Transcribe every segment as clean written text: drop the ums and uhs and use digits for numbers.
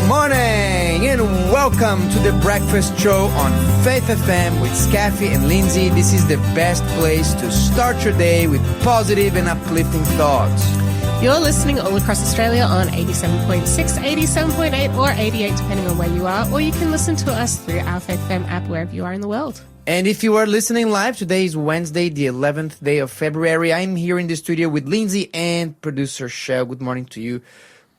morning and welcome to the breakfast show on Faith FM with Skafy and Lindsay. This is the best place to start your day with positive and uplifting thoughts. You're listening all across Australia on 87.6, 87.8 or 88 depending on where you are, or you can listen to us through our Faith FM app wherever you are in the world. And if you are listening live, today is Wednesday, the 11th day of February. I'm here in the studio with Lindsay and producer Shell. Good morning to you,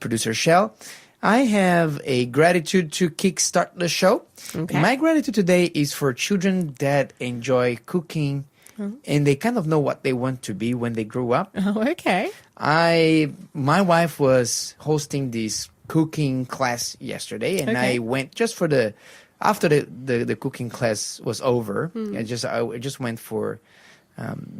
producer Shell. I have a gratitude to kickstart the show. Okay. My gratitude today is for children that enjoy cooking and they kind of know what they want to be when they grow up. Oh, okay. My wife was hosting this cooking class yesterday, and I went just for after the cooking class was over. I just went for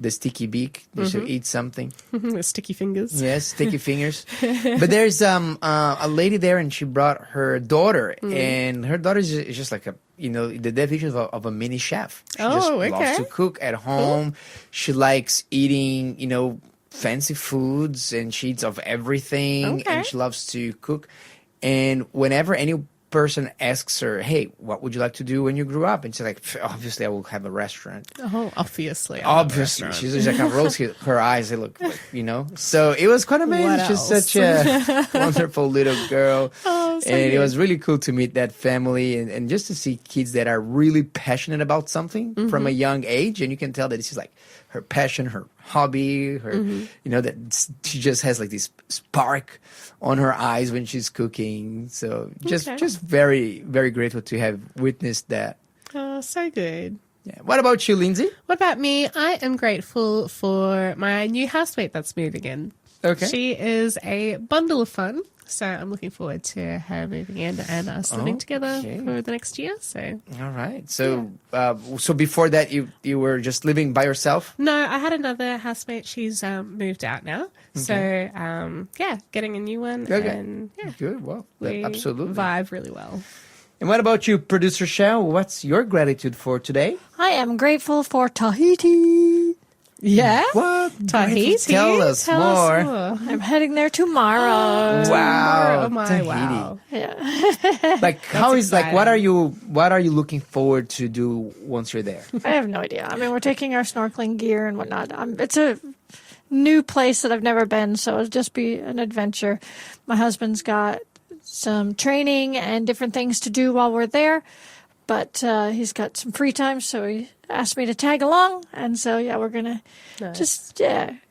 the sticky beak, just to eat something. The sticky fingers. Yes, sticky fingers. But there's a lady there, and she brought her daughter, and her daughter is just like the definition of a mini chef. She just loves to cook at home. Cool. She likes eating, fancy foods, and she eats of everything, and she loves to cook. And whenever any person asks her, hey, what would you like to do when you grew up? And she's like, obviously I will have a restaurant. Oh, obviously. She's just like, rolls her eyes. They look, So it was quite amazing. She's such a wonderful little girl. Oh, so and it was really cool to meet that family and just to see kids that are really passionate about something from a young age. And you can tell that this is like her passion, her hobby, that she just has like this spark on her eyes when she's cooking. So just very, very grateful to have witnessed that. Oh, so good. Yeah. What about you, Lindsay? What about me? I am grateful for my new housemate that's moving in. Okay. She is a bundle of fun. So I'm looking forward to her moving in and us living together for the next year. So all right. So so before that, you were just living by yourself? No, I had another housemate. She's moved out now. Okay. So getting a new one. Okay. And, good. Well, we absolutely vibe really well. And what about you, producer Shao? What's your gratitude for today? I am grateful for Tahiti. Yeah? What? Tahiti? Tell us more. I'm heading there tomorrow. Wow. Oh my, Tahiti. Wow. Yeah. What are you looking forward to do once you're there? I have no idea. I mean, we're taking our snorkeling gear and whatnot. It's a new place that I've never been, so it'll just be an adventure. My husband's got some training and different things to do while we're there, but he's got some free time, so he asked me to tag along. And so, we're going to just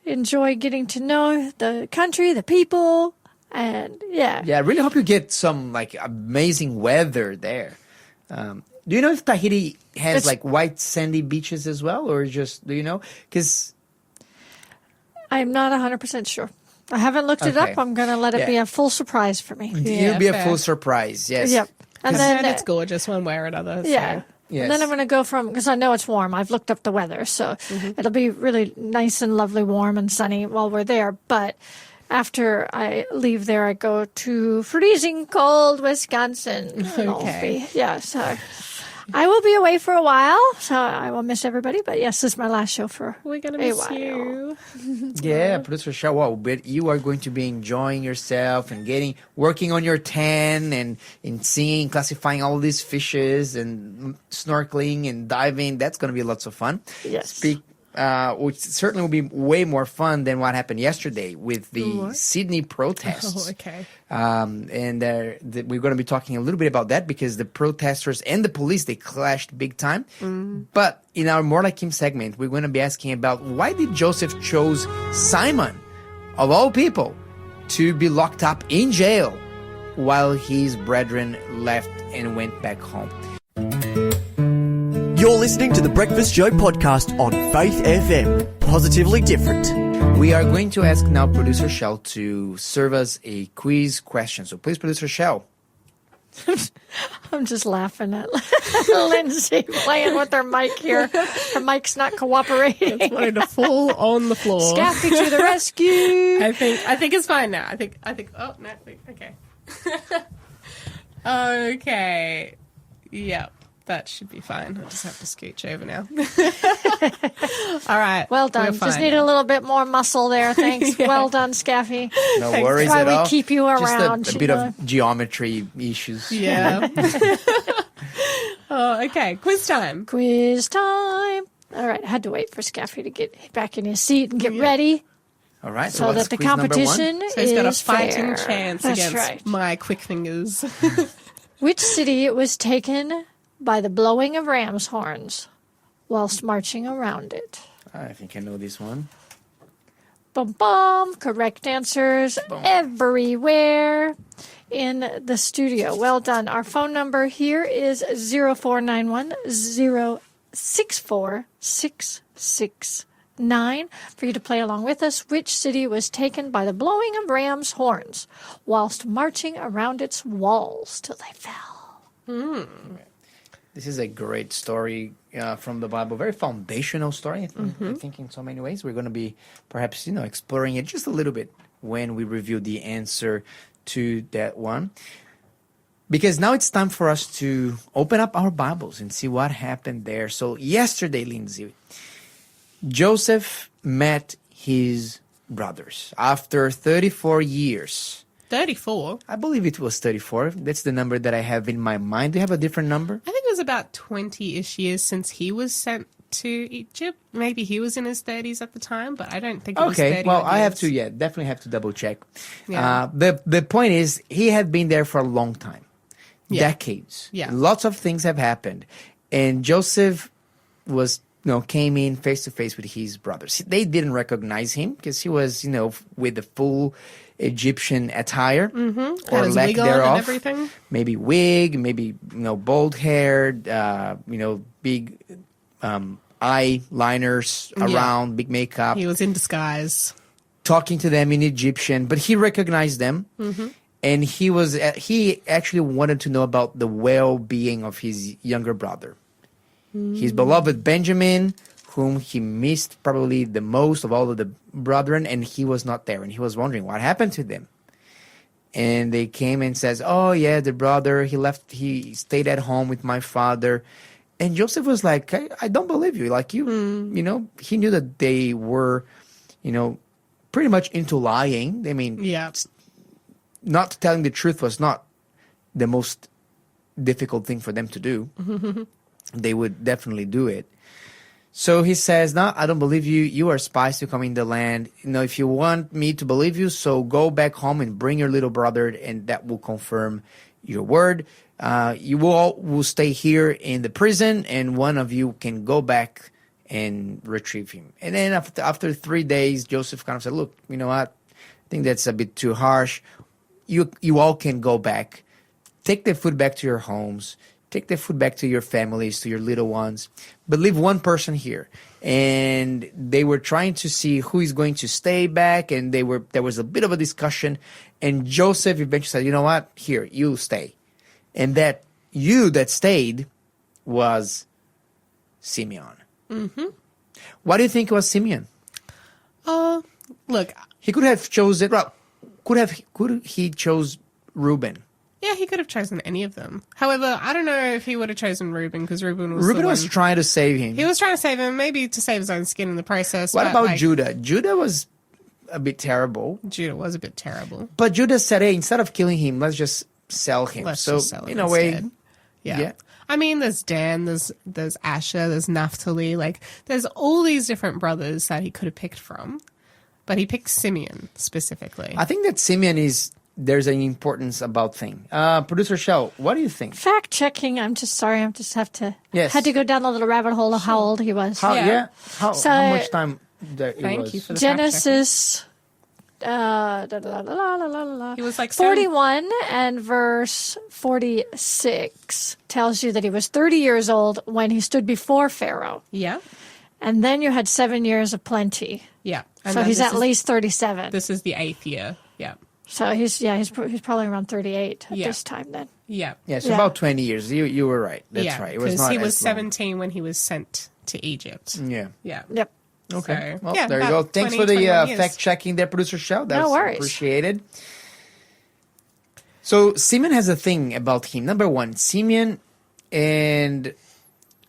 enjoy getting to know the country, the people, and Yeah, I really hope you get some amazing weather there. Do you know if Tahiti has white sandy beaches as well, or do you know? Because I'm not 100% sure. I haven't looked it up. I'm going to let it be a full surprise for me. It'll be a full surprise, yes. Yep. And then it's gorgeous one way or another. Yeah. So. Yes. And then I'm going to go because I know it's warm. I've looked up the weather, so it'll be really nice and lovely, warm and sunny while we're there. But after I leave there, I go to freezing cold Wisconsin. Okay. So I will be away for a while, so I will miss everybody. But yes, this is my last show for We're going to miss you. Yeah, producer Shaw, but you are going to be enjoying yourself and working on your tan and seeing, classifying all these fishes and snorkeling and diving. That's going to be lots of fun. Yes. Which certainly will be way more fun than what happened yesterday with the Sydney protests. Oh, okay. And we're going to be talking a little bit about that because the protesters and the police, they clashed big time. But in our More Like Him segment, we're going to be asking about why did Joseph chose Simon, of all people, to be locked up in jail while his brethren left and went back home. You're listening to the Breakfast Show podcast on Faith FM. Positively different. We are going to ask now producer Shell to serve us a quiz question. So please, producer Shell. I'm just laughing at Lindsay playing with her mic here. Her mic's not cooperating. It's wanting to fall on the floor. Skafy to the rescue. I think it's fine now. I think. Oh no. Okay. Okay. Yeah. That should be fine. I'll just have to scooch over now. All right. Well done. Just need a little bit more muscle there. Thanks. Yeah. Well done, Skaffy. No worries at all. That's why we keep you around. Just a bit of geometry issues. Yeah. Oh, okay. Quiz time. Quiz time. All right. I had to wait for Skaffy to get back in his seat and get ready. All right. So that the competition is So he's got a fighting fair. chance That's against right. my quick fingers. Which city was taken by the blowing of ram's horns whilst marching around it? I think I know this one. Bum bum. Correct answers everywhere in the studio. Well done. Our phone number here is 0491 064 669 for you to play along with us. Which city was taken by the blowing of ram's horns whilst marching around its walls till they fell? This is a great story from the Bible, very foundational story, I think in so many ways. We're going to be perhaps, exploring it just a little bit when we review the answer to that one. Because now it's time for us to open up our Bibles and see what happened there. So yesterday, Lindsay, Joseph met his brothers after 34 years. 34? I believe it was 34. That's the number that I have in my mind. Do you have a different number? I think it was about 20-ish years since he was sent to Egypt. Maybe he was in his 30s at the time, but I don't think it was 30 Okay, well, I have years. to, definitely have to double check. Yeah. The point is, he had been there for a long time, decades. Yeah. Lots of things have happened. And Joseph was, came in face to face with his brothers. They didn't recognize him because he was, with the full Egyptian attire or his lack wig on thereof. and everything. Maybe wig, maybe bald haired, big eyeliners around, big makeup. He was in disguise. Talking to them in Egyptian, but he recognized them, and he actually wanted to know about the well-being of his younger brother, his beloved Benjamin, whom he missed probably the most of all of the brethren, and he was not there, and he was wondering what happened to them. And they came and says, "Oh yeah, the brother, he stayed at home with my father." And Joseph was like, I don't believe you. Like he knew that they were, pretty much into lying. I mean, not telling the truth was not the most difficult thing for them to do. They would definitely do it. So he says, "No, I don't believe you. You are spies to come in the land. If you want me to believe you, so go back home and bring your little brother, and that will confirm your word. You all will stay here in the prison, and one of you can go back and retrieve him." And then after 3 days, Joseph kind of said, "Look, you know what? I think that's a bit too harsh. You all can go back. Take the food back to your homes. Take the food back to your families, to your little ones. But leave one person here." And they were trying to see who is going to stay back, and there was a bit of a discussion. And Joseph eventually said, "You know what? Here, you stay." And that stayed was Simeon. Why do you think it was Simeon? Look, he could have chosen. Well, could he chose Reuben? yeah, he could have chosen any of them. However, I don't know if he would have chosen Reuben because Reuben was trying to save him. He was trying to save him, maybe to save his own skin in the process. What about Judah? Judah was a bit terrible. Judah was a bit terrible. But Judah said, "Hey, instead of killing him, let's just sell him." Let's just sell him in a way, instead. Yeah. I mean, there's Dan, there's Asher, there's Naphtali. Like, there's all these different brothers that he could have picked from. But he picked Simeon specifically. I think that Simeon there's an importance about thing. Producer Shell, what do you think? Fact checking. I'm just sorry. Had to go down a little rabbit hole of how old he was. How much time there it Thank was? you for the Genesis. He was like 41 and verse 46 tells you that he was 30 years old when he stood before Pharaoh. Yeah. And then you had 7 years of plenty. Yeah. And so he's at least 37. This is the 8th year. Yeah. So he's probably around 38 at this time then. Yeah. Yeah, so about 20 years. You were right. That's right. It was not he was as long. 17 when he was sent to Egypt. Yeah. Yeah. Yep. Okay. So, well, yeah, there you go. Thanks 20, for the 21 years. fact checking there, Producer Shell. That's No worries. appreciated. So Simeon has a thing about him. Number one, Simeon and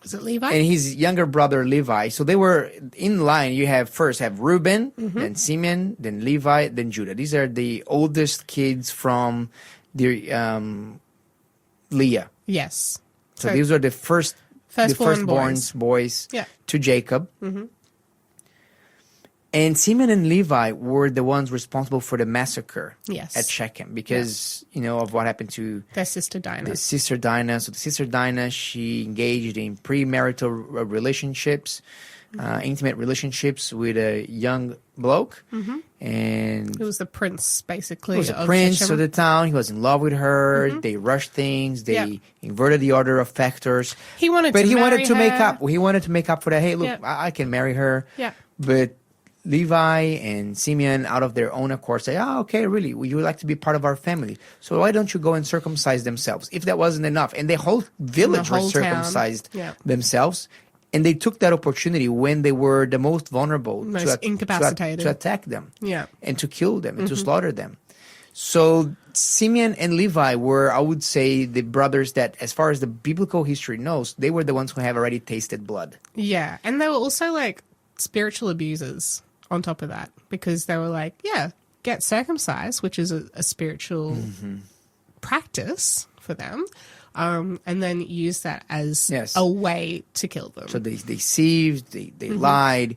was it Levi? And his younger brother Levi. So they were in line. You have Reuben, then Simeon, then Levi, then Judah. These are the oldest kids from the Leah. Yes. So these are the firstborn boys to Jacob. Mm-hmm. And Simeon and Levi were the ones responsible for the massacre at Shechem because, of what happened to their sister Dinah. So the sister Dinah, she engaged in premarital relationships, intimate relationships with a young bloke. Mm-hmm. And he was the prince, basically. He was a prince Shechem. Of the town. He was in love with her. Mm-hmm. They rushed things. They inverted the order of factors. He wanted to make up. He wanted to make up for that. Hey, look, I can marry her. Yeah. But Levi and Simeon, out of their own accord, say, okay, really, would you like to be part of our family? So why don't you go and circumcise themselves? If that wasn't enough. And the whole village was circumcised themselves. And they took that opportunity when they were the most vulnerable incapacitated to attack them and to kill them and to Mm-hmm. slaughter them. So Simeon and Levi were, I would say, the brothers that, as far as the biblical history knows, they were the ones who have already tasted blood. Yeah. And they were also like spiritual abusers on top of that, because they were like, get circumcised, which is a spiritual practice for them, and then use that as a way to kill them. So they deceived, they lied,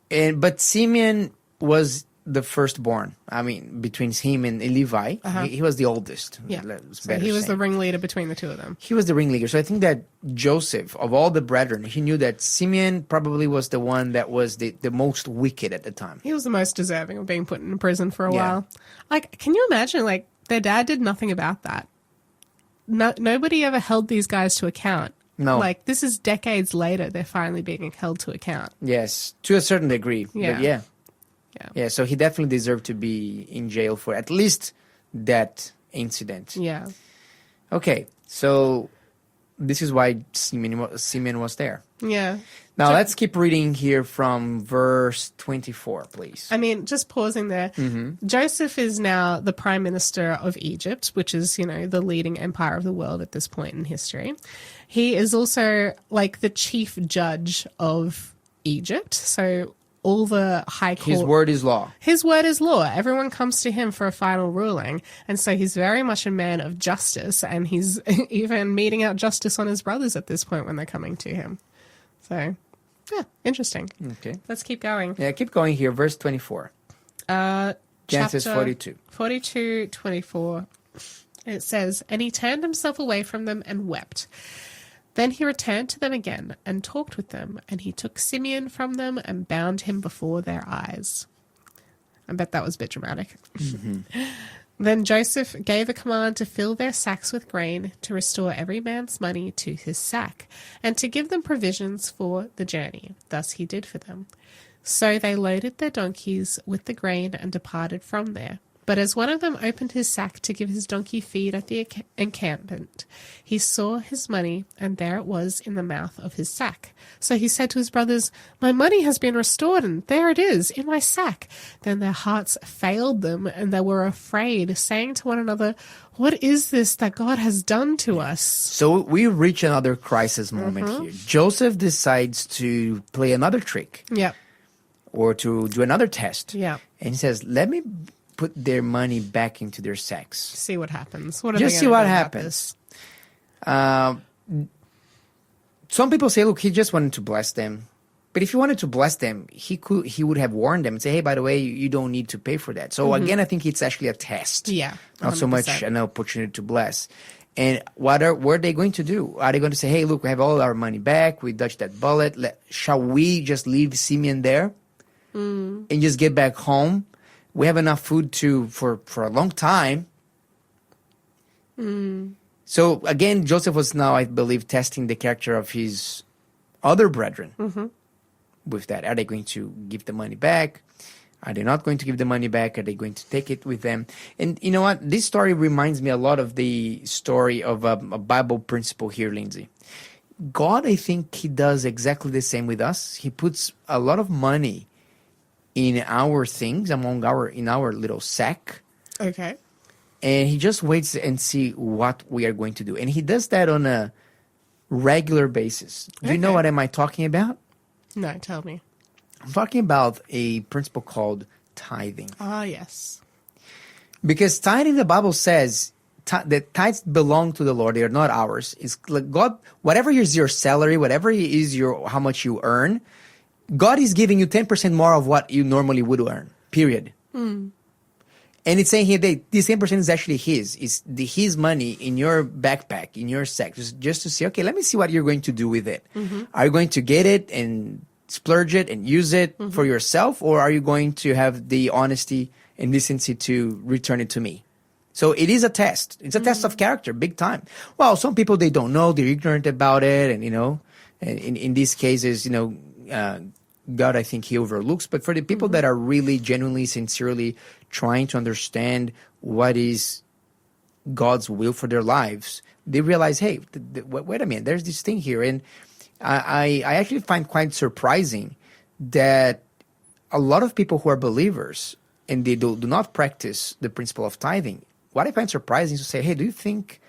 but Simeon was the firstborn. I mean, between him and Levi, he was the oldest. Yeah, so he was the ringleader between the two of them. He was the ringleader. So I think that Joseph, of all the brethren, he knew that Simeon probably was the one that was the most wicked at the time. He was the most deserving of being put in prison for a while. Like, can you imagine, like, their dad did nothing about that? Nobody ever held these guys to account. No. Like, this is decades later, they're finally being held to account. Yes, to a certain degree. Yeah. But yeah, so he definitely deserved to be in jail for at least that incident. Yeah. Okay, so this is why Simeon was there. Yeah. Now, let's keep reading here from verse 24, please. I mean, just pausing there. Mm-hmm. Joseph is now the prime minister of Egypt, which is, the leading empire of the world at this point in history. He is also like the chief judge of Egypt. So all the high court... His word is law. His word is law. Everyone comes to him for a final ruling. And so he's very much a man of justice. And he's even meting out justice on his brothers at this point when they're coming to him. So, interesting. Okay. Let's keep going. Yeah, keep going here. Verse 24. Genesis 42. 42, 24. It says, "And he turned himself away from them and wept. Then he returned to them again and talked with them, and he took Simeon from them and bound him before their eyes." I bet that was a bit dramatic. Mm-hmm. Then Joseph gave a command to fill their sacks with grain, to restore every man's money to his sack, and to give them provisions for the journey. Thus he did for them. So they loaded their donkeys with the grain and departed from there. But as one of them opened his sack to give his donkey feed at the encampment, he saw his money, and there it was in the mouth of his sack. So he said to his brothers, "My money has been restored, and there it is in my sack." Then their hearts failed them, and they were afraid, saying to one another, "What is this that God has done to us?" So we reach another crisis moment here. Joseph decides to play another trick. Yeah. Or to do another test. Yeah. And he says, let me put their money back into their sacks. See what happens. What are just they see what do happens. Some people say, look, he just wanted to bless them. But if he wanted to bless them, he would have warned them and say, hey, by the way, you don't need to pay for that. So again, I think it's actually a test. Yeah. 100%. Not so much an opportunity to bless. And what are they going to do? Are they going to say, hey, look, we have all our money back. We dodged that bullet. Shall we just leave Simeon there and just get back home? We have enough food for a long time. So again, Joseph was now, I believe, testing the character of his other brethren with that. Are they going to give the money back? Are they not going to give the money back? Are they going to take it with them? And you know what? This story reminds me a lot of the story of a Bible principle here, Lindsay. God, I think he does exactly the same with us. He puts a lot of money in our things, in our little sack. Okay. And he just waits and see what we are going to do. And he does that on a regular basis. Do you know what am I talking about? No, tell me. I'm talking about a principle called tithing. Ah, yes. Because tithing, the Bible says that tithes belong to the Lord. They are not ours. It's like God, whatever is your salary, whatever is how much you earn, God is giving you 10% more of what you normally would earn, period. And it's saying here that this 10% is actually his. It's his money in your backpack, in your sack, just to see, okay, let me see what you're going to do with it. Are you going to get it and splurge it and use it for yourself, or are you going to have the honesty and decency to return it to me? So it is a test. It's a test of character, big time. Well, some people, they don't know, they're ignorant about it, and in these cases, God, I think he overlooks. But for the people that are really genuinely, sincerely trying to understand what is God's will for their lives, they realize, hey, wait a minute, there's this thing here. And I actually find quite surprising that a lot of people who are believers and they do not practice the principle of tithing, what I find surprising is to say, hey, do you think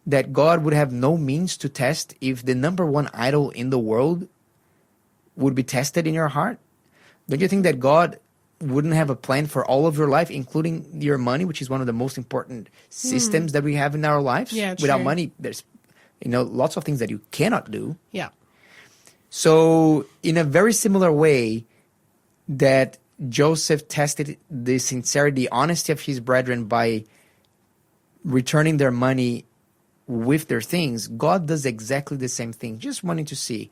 that God would have no means to test if the number one idol in the world would be tested in your heart? Don't you think that God wouldn't have a plan for all of your life, including your money, which is one of the most important systems that we have in our lives? Yeah, without true. money, there's lots of things that you cannot do. Yeah. So in a very similar way that Joseph tested the sincerity, the honesty of his brethren by returning their money with their things, God does exactly the same thing. Just wanting to see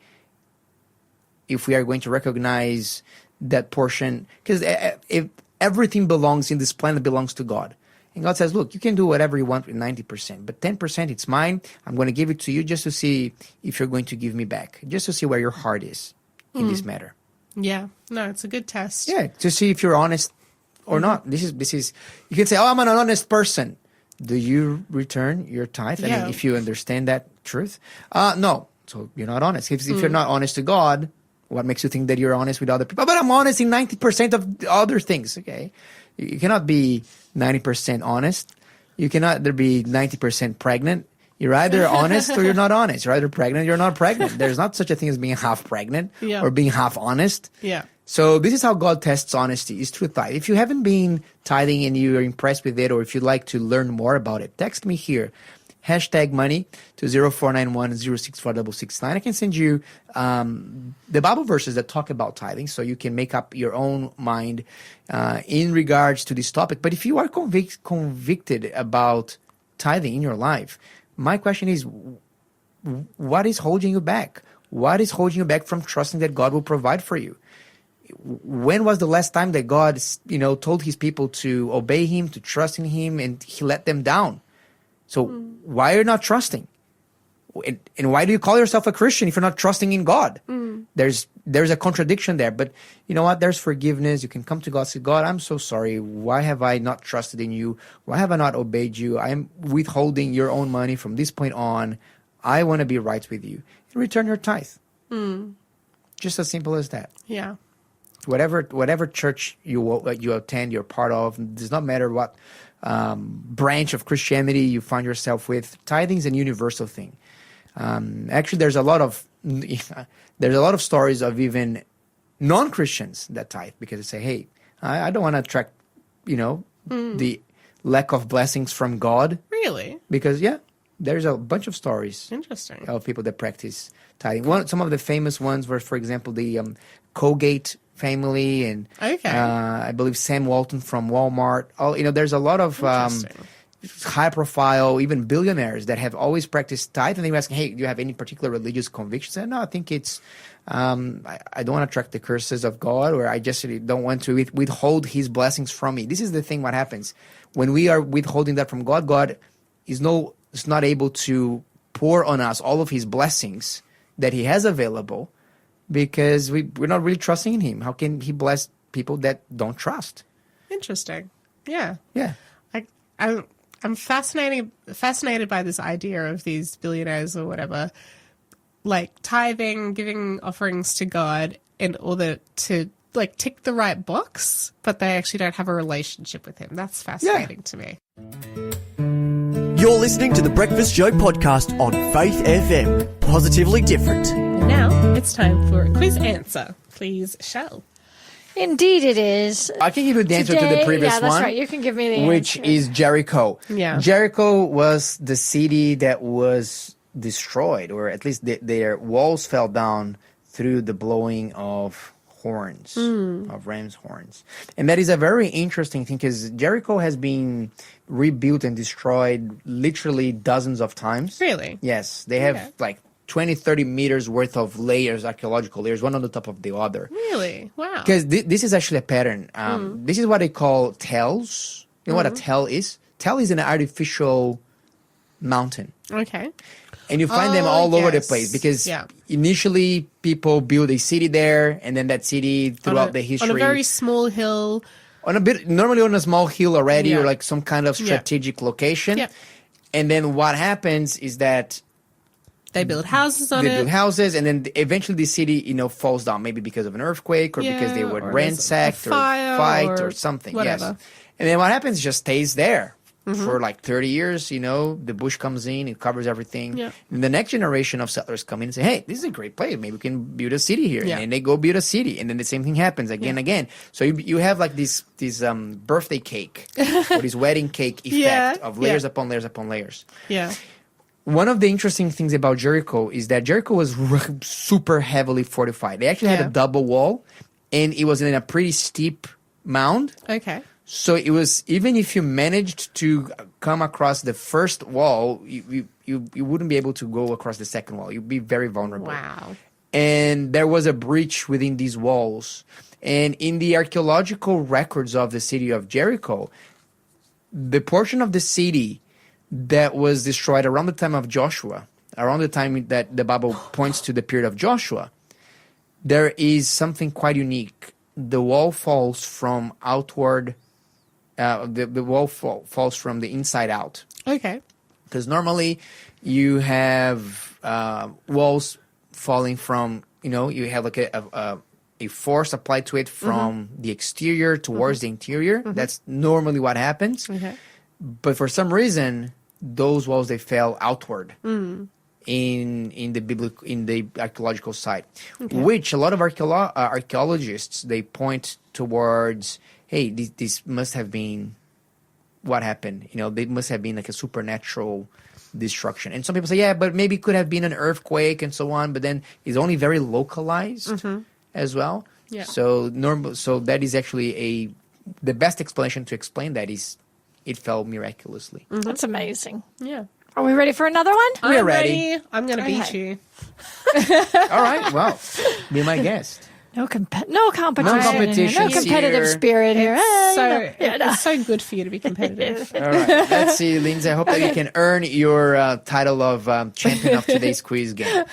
if we are going to recognize that portion, because if everything belongs in this planet belongs to God. And God says, look, you can do whatever you want with 90%, but 10%, it's mine. I'm going to give it to you just to see if you're going to give me back, just to see where your heart is in this matter. Yeah. No, it's a good test. Yeah, to see if you're honest or not. This is. You can say, oh, I'm an honest person. Do you return your tithe? Yeah. I mean, if you understand that truth. No. So you're not honest. If you're not honest to God, what makes you think that you're honest with other people? But I'm honest in 90% of other things. Okay. You cannot be 90% honest. You cannot be 90% pregnant. You're either honest or you're not honest. You're either pregnant or you're not pregnant. There's not such a thing as being half pregnant or being half honest. Yeah. So this is how God tests honesty, is through tithe. If you haven't been tithing and you're impressed with it, or if you'd like to learn more about it, text me here. #money to 0491-064-669. I can send you the Bible verses that talk about tithing, so you can make up your own mind in regards to this topic. But if you are convicted about tithing in your life, my question is, what is holding you back? What is holding you back from trusting that God will provide for you? When was the last time that God, told his people to obey him, to trust in him, and he let them down? So why are you not trusting? And why do you call yourself a Christian if you're not trusting in God? There's a contradiction there. But you know what? There's forgiveness. You can come to God and say, God, I'm so sorry. Why have I not trusted in you? Why have I not obeyed you? I am withholding your own money from this point on. I want to be right with you. And return your tithe. Just as simple as that. Yeah. Whatever church you attend, you're part of, it does not matter what branch of Christianity you find yourself with. Tithing is a universal thing. Actually, there's a lot of stories of even non-Christians that tithe because they say, "Hey, I don't want to attract, the lack of blessings from God." Really? Because there's a bunch of stories. Interesting. Of people that practice tithing. Some of the famous ones were, for example, the Colgate family, and I believe Sam Walton from Walmart. There's a lot of high-profile, even billionaires that have always practiced tithe, and they were asking, "Hey, do you have any particular religious convictions?" And no, I think it's I don't want to attract the curses of God, or I just don't want to withhold His blessings from me. This is the thing. What happens when we are withholding that from God? God is not able to pour on us all of His blessings that He has available. Because we're not really trusting in Him. How can He bless people that don't trust? Interesting. Yeah. Yeah. I'm fascinated by this idea of these billionaires or whatever, like tithing, giving offerings to God in order to tick the right box, but they actually don't have a relationship with Him. That's fascinating to me. You're listening to the Breakfast Show podcast on Faith FM. positively different. And now it's time for a quiz answer. Please, Shell. Indeed it is. I can give you the answer to the previous yeah, that's one. right. You can give me the which answer. is Jericho. Yeah. Jericho was the city that was destroyed, or at least their walls fell down through the blowing of horns, of ram's horns. And that is a very interesting thing because Jericho has been rebuilt and destroyed literally dozens of times. Really? Yes. They have like 20, 30 meters worth of layers, archaeological layers, one on the top of the other. Really? Wow. Because this is actually a pattern. This is what they call tells. You know what a tell is? Tell is an artificial mountain. Okay. And you find them all over the yes. place because Yeah. initially people build a city there, and then that city throughout the history on a very small hill. normally on a small hill already, Yeah. or like some kind of strategic location. Yeah. And then what happens is that They build houses on they it. build houses, and then eventually the city, falls down, maybe because of an earthquake or because they were or there's ransacked a or fire fight or or something. whatever. Yes. And then what happens? It just stays there for like 30 years. The bush comes in, it covers everything. Yeah. And the next generation of settlers come in and say, "Hey, this is a great place. Maybe we can build a city here." Yeah. And then they go build a city, and then the same thing happens again and again. So you have like this birthday cake or this wedding cake effect of layers upon layers upon layers. Yeah. One of the interesting things about Jericho is that Jericho was super heavily fortified. They actually had a double wall, and it was in a pretty steep mound. Okay. So it was, even if you managed to come across the first wall, you wouldn't be able to go across the second wall. You'd be very vulnerable. Wow. And there was a breach within these walls. And in the archaeological records of the city of Jericho, the portion of the city that was destroyed around the time of Joshua, around the time that the Bible points to the period of Joshua, there is something quite unique. The wall falls from outward, the wall falls from the inside out. Okay. Because normally you have walls falling from, you have like a force applied to it from the exterior towards the interior. That's normally what happens. Okay. But for some reason, those walls, they fell outward in the archaeological site, which a lot of archaeologists, they point towards, hey, this must have been what happened. They must have been like a supernatural destruction. And some people say, yeah, but maybe it could have been an earthquake and so on. But then it's only very localized as well. Yeah. So that is actually the best explanation to explain that is it fell miraculously. That's amazing. Yeah. Are we ready for another one? We're ready. I'm going to beat Okay. you. All right, well, be my guest. No competition. No No competition competitive here. spirit here. It's so good for you to be competitive. All right, let's see, Lindsay. I hope that you can earn your title of champion of today's quiz game.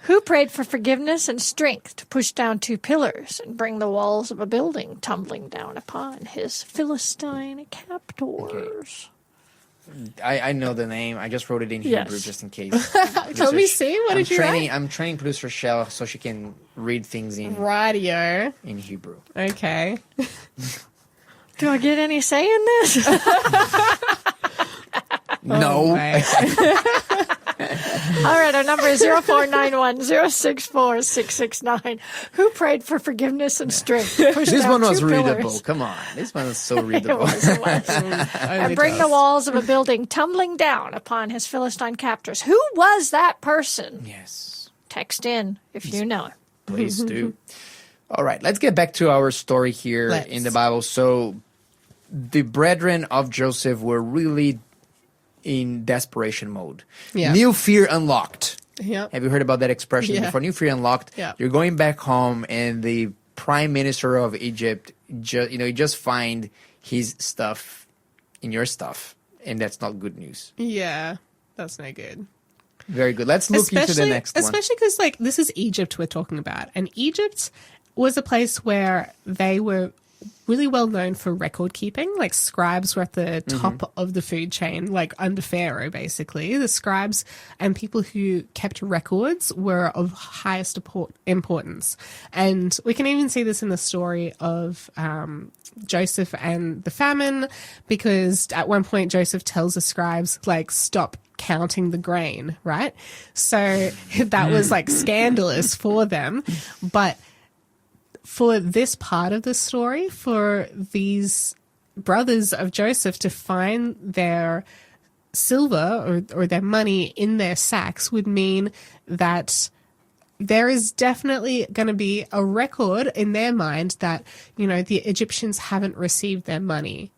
Who prayed for forgiveness and strength to push down two pillars and bring the walls of a building tumbling down upon his Philistine captors? I know the name. I just wrote it in Yes. Hebrew just in case. Let me see. What did you write? I'm training producer Shell so she can read things in Radio. Hebrew. Okay. Do I get any say in this? No. Okay. All right, our number is 0491-064-669. Who prayed for forgiveness and strength to push This down one was two readable. pillars? Come on. This one was so It readable. was. And bring the walls of a building tumbling down upon his Philistine captors. Who was that person? Yes. Text in if you know it. Please do. All right, let's get back to our story here in the Bible. So the brethren of Joseph were really in desperation mode. Yeah. New fear unlocked. Yeah. Have you heard about that expression before? New fear unlocked. Yeah. You're going back home, and the prime minister of Egypt, you just find his stuff in your stuff, and that's not good news. Yeah. That's no good. Very good. Let's look into the next one. Especially because, this is Egypt we're talking about. And Egypt was a place where they were really well known for record keeping. Like, scribes were at the top of the food chain, under Pharaoh, basically. The scribes and people who kept records were of highest importance. And we can even see this in the story of Joseph and the famine, because at one point Joseph tells the scribes, stop counting the grain, right? So that was like scandalous for them. But for this part of the story, for these brothers of Joseph to find their silver or their money in their sacks would mean that there is definitely going to be a record in their mind that, you know, the Egyptians haven't received their money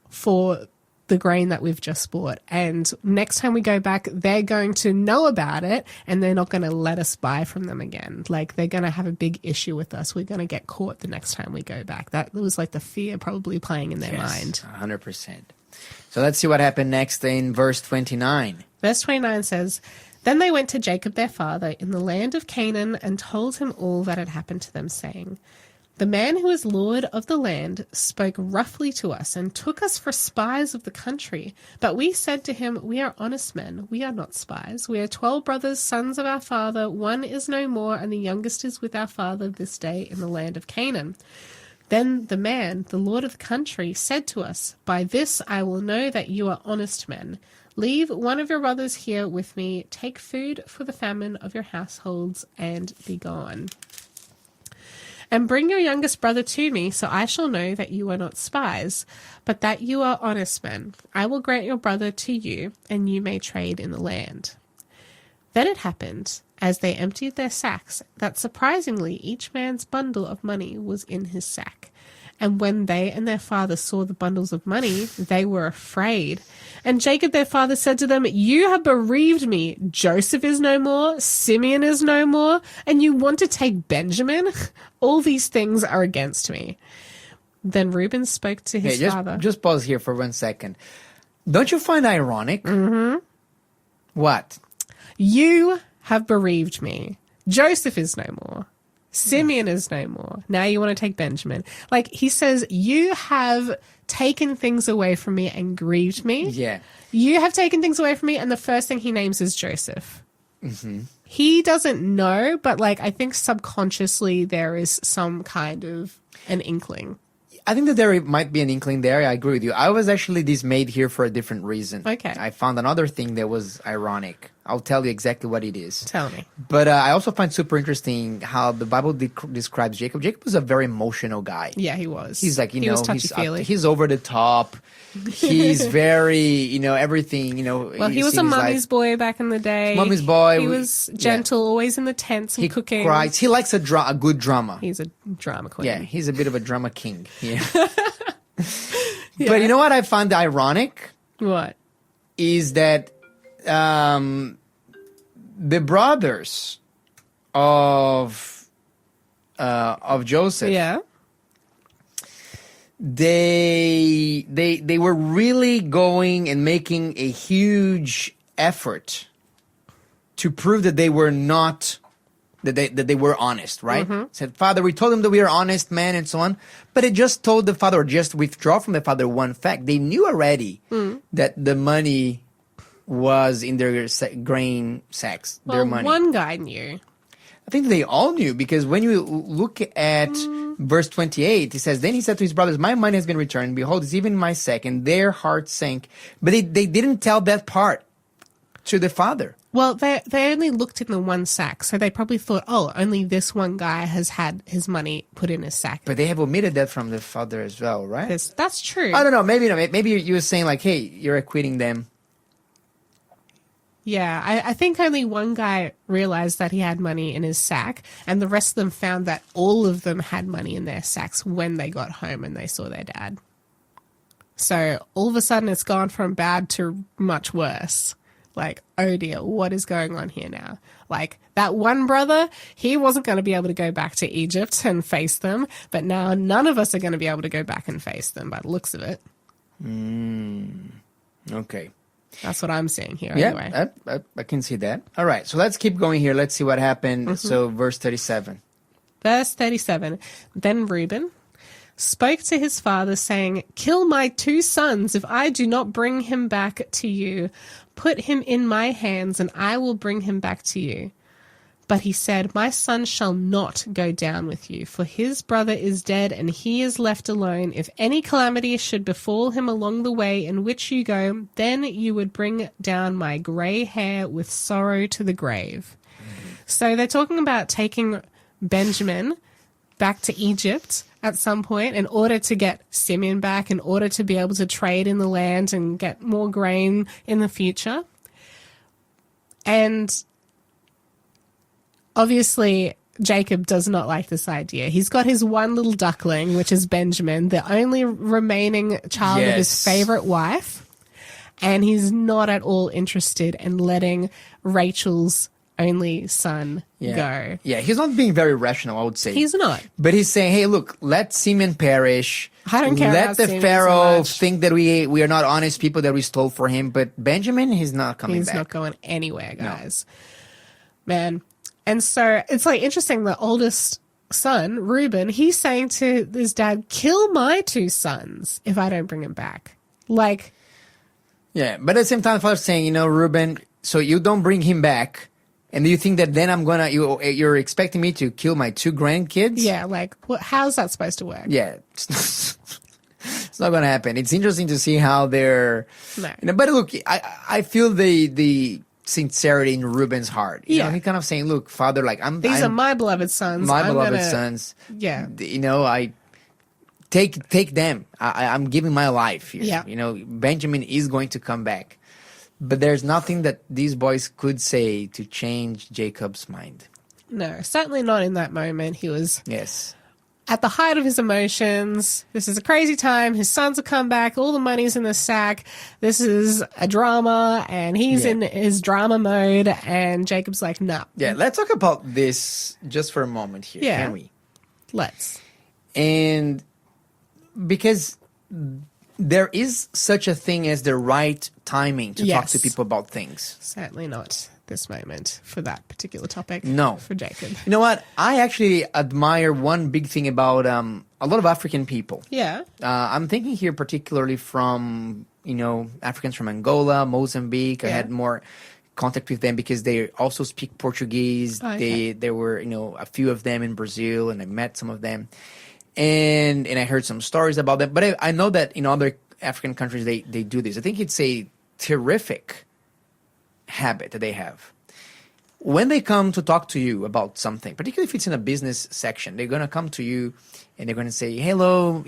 for the grain that we've just bought. And next time we go back, they're going to know about it and they're not going to let us buy from them again. Like, they're going to have a big issue with us. We're going to get caught the next time we go back. That was like the fear probably playing in their mind. 100%. So let's see what happened next in verse 29. Verse 29 says, "Then they went to Jacob their father in the land of Canaan and told him all that had happened to them, saying, 'The man who is Lord of the land spoke roughly to us and took us for spies of the country. But we said to him, we are honest men. We are not spies. We are 12 brothers, sons of our father. One is no more, and the youngest is with our father this day in the land of Canaan.' Then the man, the Lord of the country, said to us, 'By this I will know that you are honest men. Leave one of your brothers here with me. Take food for the famine of your households and be gone. And bring your youngest brother to me, so I shall know that you are not spies, but that you are honest men. I will grant your brother to you, and you may trade in the land.' Then it happened, as they emptied their sacks, that surprisingly each man's bundle of money was in his sack. And when they and their father saw the bundles of money, they were afraid. And Jacob their father said to them, 'You have bereaved me. Joseph is no more, Simeon is no more, and you want to take Benjamin? All these things are against me.' Then Reuben spoke to his father." Just pause here for 1 second. Don't you find ironic? Mm-hmm. What? "You have bereaved me. Joseph is no more. Simeon is no more. Now you want to take Benjamin." Like, he says, "You have taken things away from me and grieved me." Yeah. "You have taken things away from me," and the first thing he names is Joseph. Mm-hmm. He doesn't know, but like, I think subconsciously there is some kind of an inkling. I think that there might be an inkling there. I agree with you. I was actually dismayed here for a different reason. Okay. I found another thing that was ironic. I'll tell you exactly what it is. Tell me. But I also find super interesting how the Bible describes Jacob. Jacob was a very emotional guy. Yeah, he was. He's like, he was touchy-feely. he's over the top. He's very, everything, Well, he was a mummy's boy back in the day. Mummy's boy. He was gentle, always in the tents and he cooking. Cries. He likes a good drama. He's a drama queen. Yeah, he's a bit of a drama king. Yeah. Yeah. But you know what I find ironic? What? Is that the brothers of Joseph, yeah, they were really going and making a huge effort to prove that they were not that they were honest, right? Mm-hmm. Said, "Father, we told them that we are honest men," and so on. But it just told the father, or just withdraw from the father, one fact: they knew already that the money was in their grain sacks. Well, their money. One guy knew. I think they all knew, because when you look at verse 28, it says, "Then he said to his brothers, 'My money has been returned. Behold, it's even in my sack,' and their hearts sank." But they didn't tell that part to the father. Well, they only looked in the one sack, so they probably thought, oh, only this one guy has had his money put in his sack. But they have omitted that from the father as well, right? That's true. I don't know. Maybe not. Maybe you were saying like, hey, you're acquitting them. Yeah, I think only one guy realized that he had money in his sack, and the rest of them found that all of them had money in their sacks when they got home and they saw their dad. So all of a sudden it's gone from bad to much worse. Like, oh dear, what is going on here now? Like, that one brother, he wasn't going to be able to go back to Egypt and face them, but now none of us are going to be able to go back and face them by the looks of it. Okay. That's what I'm seeing here anyway. I can see that. All right, so let's keep going here. Let's see what happened. So verse 37. Verse 37, "Then Reuben spoke to his father, saying, 'Kill my 2 sons if I do not bring him back to you. Put him in my hands, and I will bring him back to you.' But he said, my son shall not go down with you, for his brother is dead and he is left alone. If any calamity should befall him along the way in which you go, then you would bring down my grey hair with sorrow to the grave. So they're talking about taking Benjamin back to Egypt at some point in order to get Simeon back, in order to be able to trade in the land and get more grain in the future. And obviously, Jacob does not like this idea. He's got his one little duckling, which is Benjamin, the only remaining child of his favorite wife, and he's not at all interested in letting Rachel's only son go. Yeah, he's not being very rational, I would say. He's not. But he's saying, hey, look, let Simeon perish. I don't care Let about the Simeon Pharaoh so think that we are not honest people, that we stole for him. But Benjamin, he's not coming back. He's not going anywhere, guys. No. Man. And so it's like interesting, the oldest son, Reuben, he's saying to his dad, kill my two sons if I don't bring him back. Like. Yeah, but at the same time, father's saying, Reuben, so you don't bring him back. And do you think that then you're expecting me to kill my two grandkids? Yeah, like, how's that supposed to work? Yeah, it's not going to happen. It's interesting to see how they're... No. But look, I feel the sincerity in Reuben's heart. You know, he kind of saying, look, father, like, These are my beloved sons. My beloved sons. Yeah. I take them. I'm giving my life here. Yeah. Benjamin is going to come back. But there's nothing that these boys could say to change Jacob's mind. No, certainly not in that moment. He was at the height of his emotions. This is a crazy time. His sons have come back. All the money's in the sack. This is a drama, and he's in his drama mode. And Jacob's like, nah. Yeah, let's talk about this just for a moment here, can we? Let's. And because there is such a thing as the right timing to talk to people about things. Certainly not this moment for that particular topic. No. For Jacob. You know what? I actually admire one big thing about a lot of African people. Yeah. I'm thinking here particularly from, Africans from Angola, Mozambique. I had more contact with them because they also speak Portuguese. Okay. There were, a few of them in Brazil, and I met some of them. And I heard some stories about that. But I know that in other African countries, they do this. I think it's a terrific habit that they have. When they come to talk to you about something, particularly if it's in a business section, they're going to come to you and they're going to say, hello,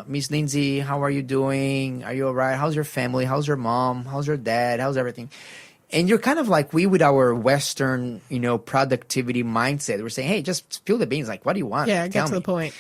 Miss Lindsay, how are you doing? Are you all right? How's your family? How's your mom? How's your dad? How's everything? And you're kind of like we with our Western, productivity mindset. We're saying, hey, just spill the beans. Like, what do you want? Yeah, get to the point.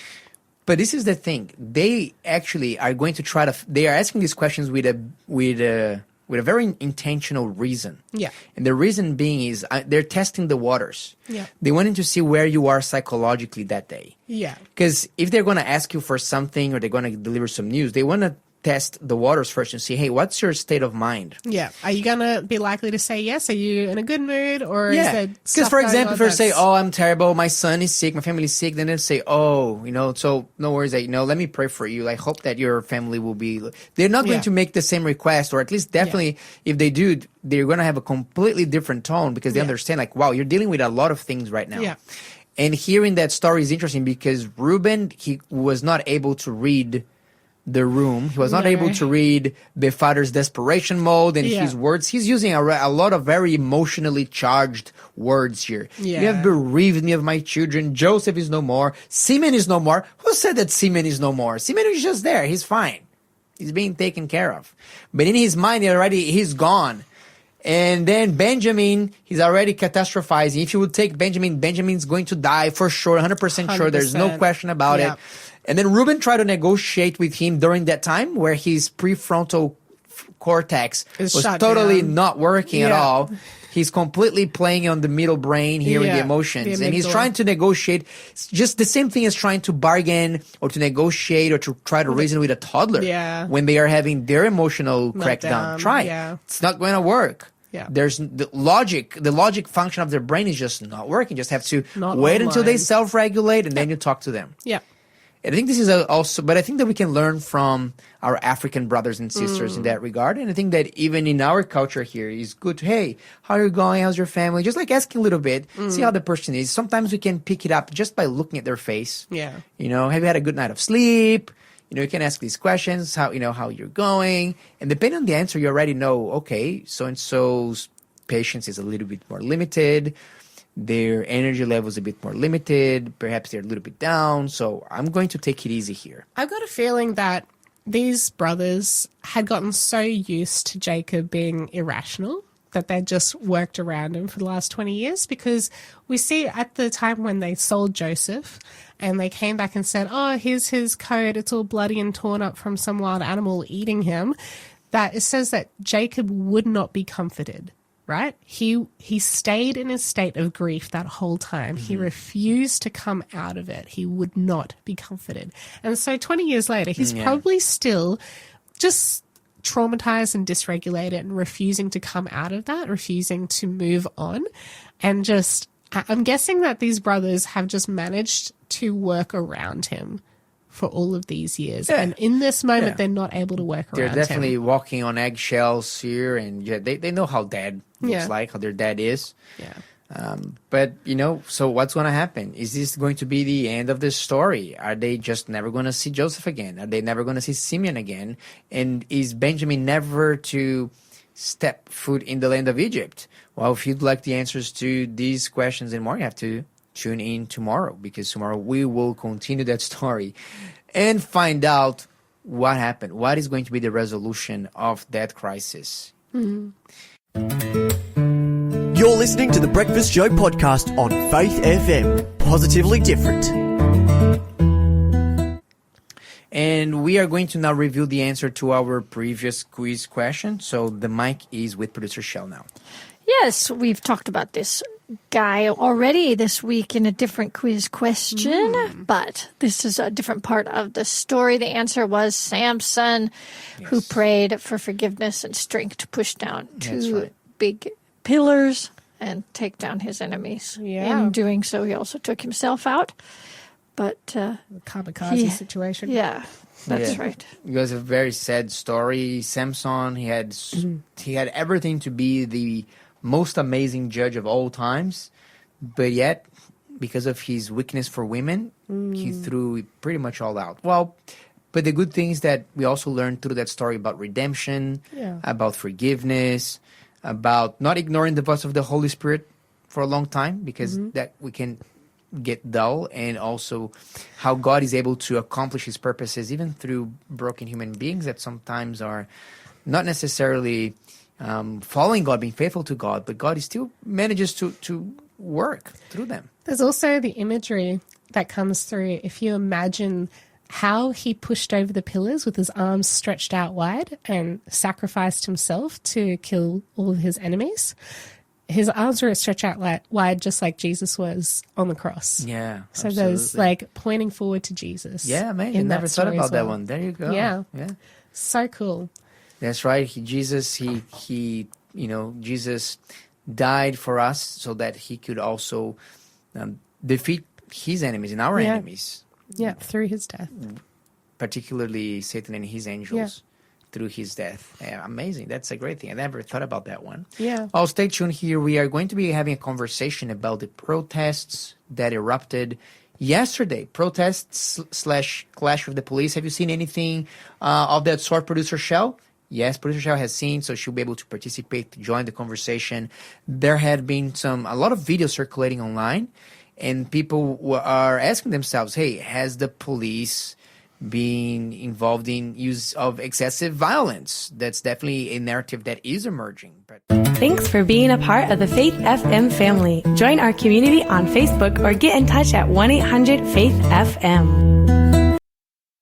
But this is the thing. They actually are going to they are asking these questions with a very intentional reason. Yeah. And the reason being is they're testing the waters. Yeah. They wanted to see where you are psychologically that day. Yeah. Because if they're going to ask you for something or they're going to deliver some news, they want to test the waters first and see, hey, what's your state of mind? Yeah. Are you going to be likely to say yes? Are you in a good mood? Or is there because, for example, if you say, oh, I'm terrible, my son is sick, my family is sick, then they'll say, oh, so no worries, let me pray for you. I hope that your family will be... They're not going to make the same request, or at least definitely if they do, they're going to have a completely different tone because they understand, like, wow, you're dealing with a lot of things right now. Yeah. And hearing that story is interesting because Reuben, he was not able to read the room. He was not able to read the father's desperation mode and his words. He's using a lot of very emotionally charged words here. Yeah. You have bereaved me of my children. Joseph is no more. Simeon is no more. Who said that Simeon is no more? Simeon is just there. He's fine. He's being taken care of. But in his mind, he's gone. And then Benjamin, he's already catastrophizing. If you would take Benjamin's going to die for sure, 100% sure. There's no question about it. And then Reuben tried to negotiate with him during that time where his prefrontal cortex was totally not working at all. He's completely playing on the middle brain here with the emotions. And he's trying to negotiate just the same thing as trying to bargain or to negotiate or to try to reason with a toddler when they are having their emotional crackdown. Try. It's not going to work. Yeah. There's the logic function of their brain is just not working. You just have to wait until they self-regulate and then you talk to them. Yeah. And I think this is but I think that we can learn from our African brothers and sisters in that regard. And I think that even in our culture here, it's good to, hey, how are you going? How's your family? Just like asking a little bit, see how the person is. Sometimes we can pick it up just by looking at their face. Yeah. You know, have you had a good night of sleep? You know, you can ask these questions, how you're going. And depending on the answer, you already know, okay, so-and-so's patience is a little bit more limited. Their energy level is a bit more limited. Perhaps they're a little bit down. So I'm going to take it easy here. I've got a feeling that these brothers had gotten so used to Jacob being irrational that they just worked around him for the last 20 years, because we see at the time when they sold Joseph and they came back and said, oh, here's his coat. It's all bloody and torn up from some wild animal eating him. That it says that Jacob would not be comforted. Right? He stayed in a state of grief that whole time. He refused to come out of it. He would not be comforted. And so 20 years later, he's probably still just traumatized and dysregulated and refusing to come out of that, refusing to move on. And just, I'm guessing that these brothers have just managed to work around him for all of these years. And in this moment, they're not able to work around him. They're definitely walking on eggshells here, and they know how dad looks like, how their dad is. Yeah. But, so what's going to happen? Is this going to be the end of this story? Are they just never going to see Joseph again? Are they never going to see Simeon again? And is Benjamin never to step foot in the land of Egypt? Well, if you'd like the answers to these questions and more, you have to tune in tomorrow, because tomorrow we will continue that story and find out what happened. What is going to be the resolution of that crisis? You're listening to the Breakfast Show podcast on Faith FM. Positively different. And we are going to now reveal the answer to our previous quiz question. So the mic is with producer Shell now. Yes, we've talked about this guy already this week in a different quiz question, but this is a different part of the story. The answer was Samson, who prayed for forgiveness and strength to push down two big pillars and take down his enemies. Yeah. In doing so, he also took himself out. But kamikaze situation. Yeah, that's right. It was a very sad story. Samson, he had everything to be the most amazing judge of all times, but yet, because of his weakness for women, he threw it pretty much all out. Well, but the good thing is that we also learned through that story about redemption, about forgiveness, about not ignoring the voice of the Holy Spirit for a long time, because that we can get dull, and also how God is able to accomplish his purposes even through broken human beings that sometimes are not necessarily following God, being faithful to God, but God still manages to work through them. There's also the imagery that comes through. If you imagine how he pushed over the pillars with his arms stretched out wide and sacrificed himself to kill all of his enemies, his arms were stretched out wide just like Jesus was on the cross. Yeah, so there's like pointing forward to Jesus. Yeah, man, I never thought about that one. There you go. Yeah, so cool. That's right. Jesus died for us so that he could also defeat his enemies and our enemies. Yeah, through his death. Particularly Satan and his angels through his death. Yeah, amazing. That's a great thing. I never thought about that one. Yeah. Oh, stay tuned here. We are going to be having a conversation about the protests that erupted yesterday. Protests / clash with the police. Have you seen anything of that sort, Producer Shell? Yes, Producer Shell has seen, so she'll be able to participate, to join the conversation. There had been a lot of videos circulating online, and people are asking themselves, hey, has the police been involved in use of excessive violence? That's definitely a narrative that is emerging. Thanks for being a part of the Faith FM family. Join our community on Facebook or get in touch at 1-800-FAITH-FM.